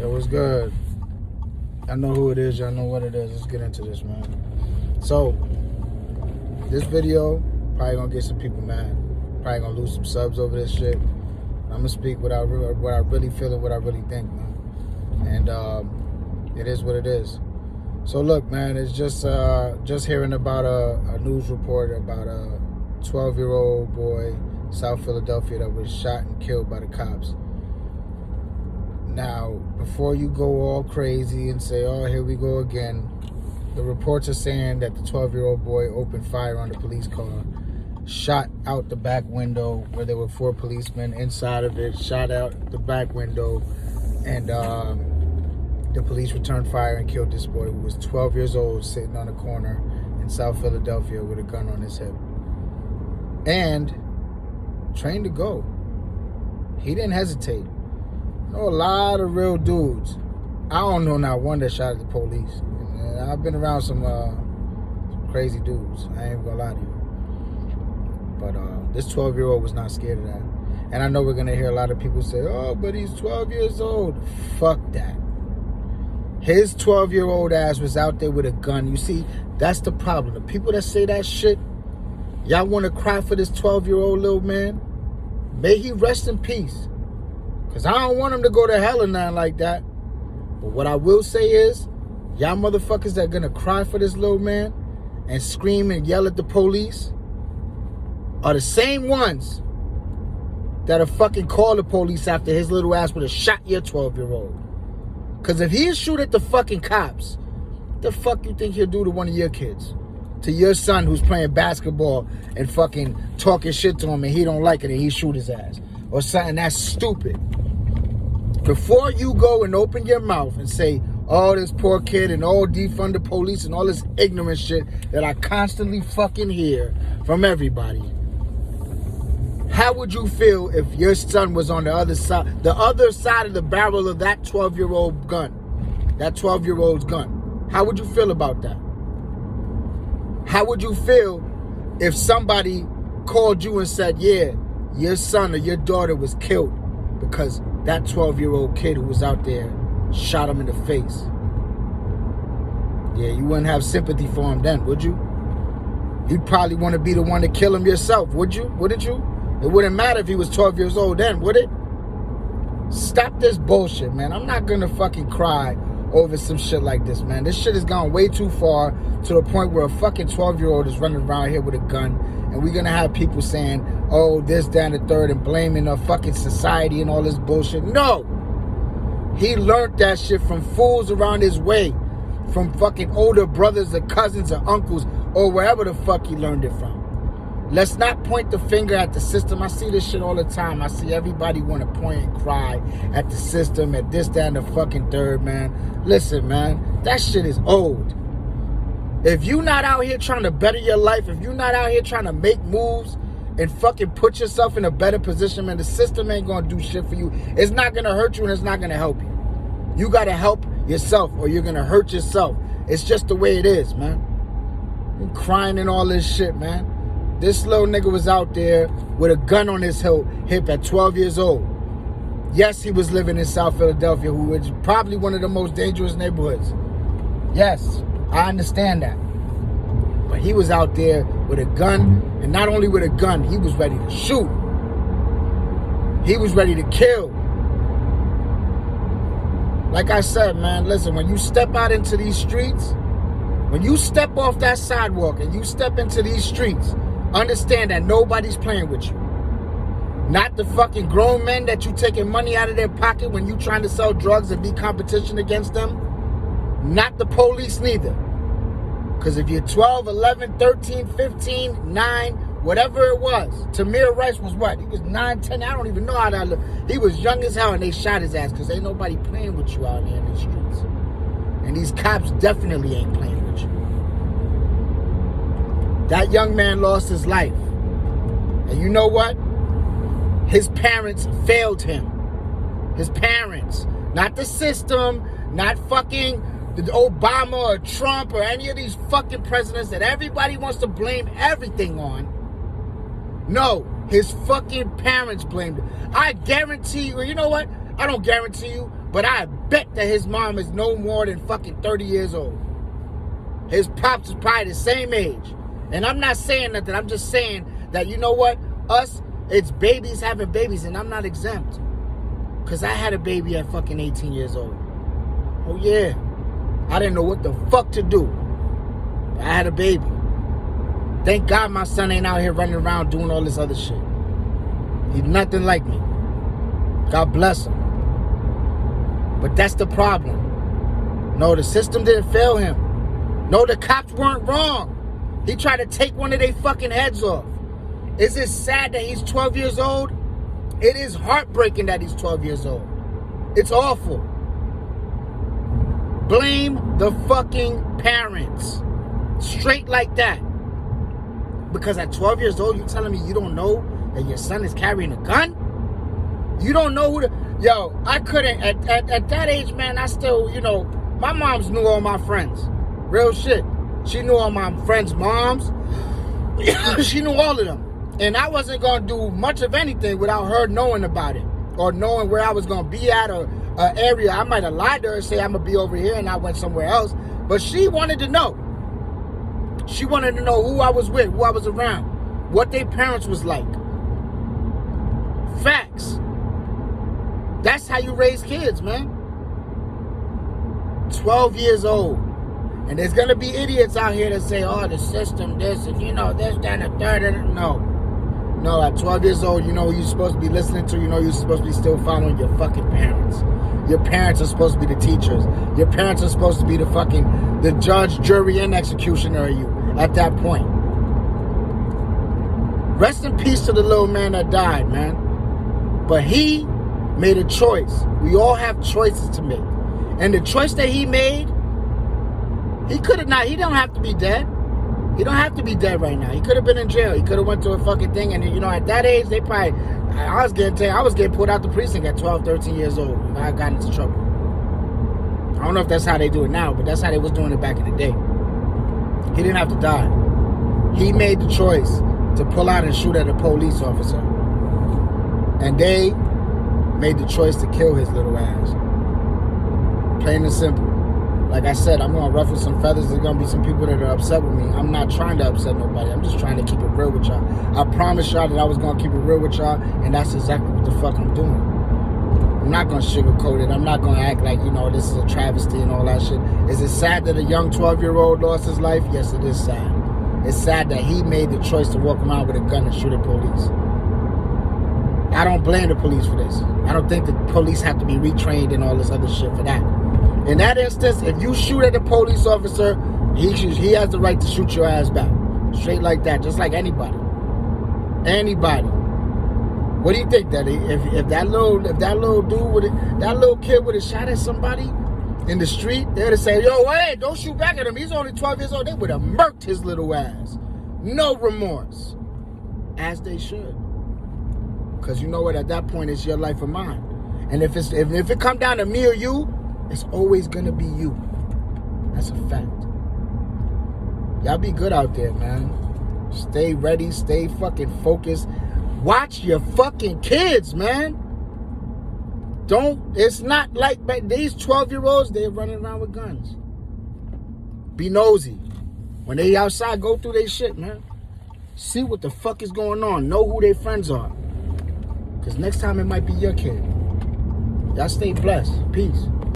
Yo, what's good? I know who it is. Y'all know what it is. Let's get into this, man. So, this video probably gonna get some people mad. Probably gonna lose some subs over this shit. I'm gonna speak what I really feel and what I really think, man. And it is what it is. So look, man, it's just hearing about a news report about a 12-year-old boy, South Philadelphia, that was shot and killed by the cops. Now, before you go all crazy and say, oh, here we go again, the reports are saying that the 12-year-old boy opened fire on the police car, shot out the back window where there were 4 policemen inside of it, shot out the back window, and the police returned fire and killed this boy who was 12 years old, sitting on a corner in South Philadelphia with a gun on his hip. And trained to go. He didn't hesitate. I know a lot of real dudes. I don't know not one that shot at the police. And I've been around some crazy dudes. I ain't even gonna lie to you. But this 12-year-old was not scared of that. And I know we're gonna hear a lot of people say, oh, but he's 12 years old. Fuck that. His 12-year-old ass was out there with a gun. You see, that's the problem. The people that say that shit, y'all want to cry for this 12-year-old little man? May he rest in peace. Because I don't want him to go to hell or nothing like that. But what I will say is, y'all motherfuckers that are going to cry for this little man and scream and yell at the police are the same ones that'll fucking call the police after his little ass would have shot your 12-year-old. Because if he'd shoot at the fucking cops, what the fuck you think he'll do to one of your kids? To your son who's playing basketball and fucking talking shit to him and he don't like it and he shoot his ass. Or something that's stupid. Before you go and open your mouth and say, oh, this poor kid and all defund the police and all this ignorant shit that I constantly fucking hear from everybody, how would you feel if your son was on the other side of the barrel of that 12-year-old gun, that 12-year-old's gun? How would you feel about that? How would you feel if somebody called you and said, yeah, your son or your daughter was killed because that 12-year-old kid who was out there shot him in the face? Yeah, you wouldn't have sympathy for him then, would you? You'd probably want to be the one to kill him yourself, would you? Wouldn't you? It wouldn't matter if he was 12 years old then, would it? Stop this bullshit, man. I'm not going to fucking cry over some shit like this, man. This shit has gone way too far to the point where a fucking 12-year-old is running around here with a gun and we're going to have people saying, oh, this, that, and the third and blaming the fucking society and all this bullshit. No! He learned that shit from fools around his way, from fucking older brothers or cousins or uncles or wherever the fuck he learned it from. Let's not point the finger at the system. I see this shit all the time. I see everybody want to point and cry at the system, at this, that, and the fucking third, man. Listen, man, that shit is old. If you not out here trying to better your life, if you not out here trying to make moves and fucking put yourself in a better position, man, the system ain't going to do shit for you. It's not going to hurt you and it's not going to help you. You got to help yourself or you're going to hurt yourself. It's just the way it is, man. You're crying and all this shit, man. This little nigga was out there with a gun on his hip at 12 years old. Yes, he was living in South Philadelphia, who is probably one of the most dangerous neighborhoods. Yes, I understand that. But he was out there with a gun, and not only with a gun, he was ready to shoot. He was ready to kill. Like I said, man, listen, when you step out into these streets, when you step off that sidewalk and you step into these streets, understand that nobody's playing with you. Not the fucking grown men that you taking money out of their pocket when you trying to sell drugs and be competition against them. Not the police neither. Because if you're 12, 11, 13, 15, 9, whatever it was, Tamir Rice was what? He was 9, 10, I don't even know how that looked. He was young as hell and they shot his ass because ain't nobody playing with you out here in the streets. And these cops definitely ain't playing with you. That young man lost his life. And you know what? His parents failed him. His parents. Not the system. Not fucking the Obama or Trump or any of these fucking presidents that everybody wants to blame everything on. No. His fucking parents blamed him. I guarantee you. You know what? I don't guarantee you. But I bet that his mom is no more than fucking 30 years old. His pops is probably the same age. And I'm not saying nothing. I'm just saying that, you know what? Us, it's babies having babies, and I'm not exempt. Because I had a baby at fucking 18 years old. Oh, yeah. I didn't know what the fuck to do. I had a baby. Thank God my son ain't out here running around doing all this other shit. He's nothing like me. God bless him. But that's the problem. No, the system didn't fail him. No, the cops weren't wrong. He tried to take one of their fucking heads off. Is it sad that he's 12 years old? It is heartbreaking that he's 12 years old. It's awful. Blame the fucking parents. Straight like that. Because at 12 years old, you telling me you don't know that your son is carrying a gun? You don't know who the... Yo, I couldn't... At that age, man, I still, you know... My moms knew all my friends. Real shit. She knew all my friends' moms. She knew all of them. And I wasn't going to do much of anything without her knowing about it. Or knowing where I was going to be at, or an area. I might have lied to her and say I'm going to be over here and I went somewhere else. But she wanted to know. She wanted to know who I was with, who I was around, what their parents was like. Facts. That's how you raise kids, man. 12 years old. And there's going to be idiots out here that say, oh, the system, this, and you know, this, that, and the third. And no. No, at 12 years old, you know who you're supposed to be listening to. You know you're supposed to be still following your fucking parents. Your parents are supposed to be the teachers. Your parents are supposed to be the judge, jury, and executioner of you at that point. Rest in peace to the little man that died, man. But he made a choice. We all have choices to make. And the choice that he made, he don't have to be dead. He don't have to be dead right now. He could have been in jail. He could have went to a fucking thing. And, you know, at that age, they probably... I was getting pulled out the precinct at 12, 13 years old. And I got into trouble. I don't know if that's how they do it now, but that's how they was doing it back in the day. He didn't have to die. He made the choice to pull out and shoot at a police officer. And they made the choice to kill his little ass. Plain and simple. Like I said, I'm going to ruffle some feathers. There's going to be some people that are upset with me. I'm not trying to upset nobody. I'm just trying to keep it real with y'all. I promised y'all that I was going to keep it real with y'all, and that's exactly what the fuck I'm doing. I'm not going to sugarcoat it. I'm not going to act like, you know, this is a travesty and all that shit. Is it sad that a young 12-year-old lost his life? Yes, it is sad. It's sad that he made the choice to walk around with a gun and shoot at police. I don't blame the police for this. I don't think the police have to be retrained and all this other shit for that. In that instance, if you shoot at a police officer, he has the right to shoot your ass back. Straight like that, just like anybody. Anybody. What do you think, that if that little dude that little kid would have shot at somebody in the street, they'd have said, yo, hey, don't shoot back at him. He's only 12 years old. They would have murked his little ass. No remorse. As they should. Because you know what, at that point, it's your life or mine. And if it come down to me or you, it's always going to be you. That's a fact. Y'all be good out there, man. Stay ready. Stay fucking focused. Watch your fucking kids, man. It's not like these 12-year-olds, they're running around with guns. Be nosy. When they outside, go through their shit, man. See what the fuck is going on. Know who their friends are. Because next time it might be your kid. Y'all stay blessed. Peace.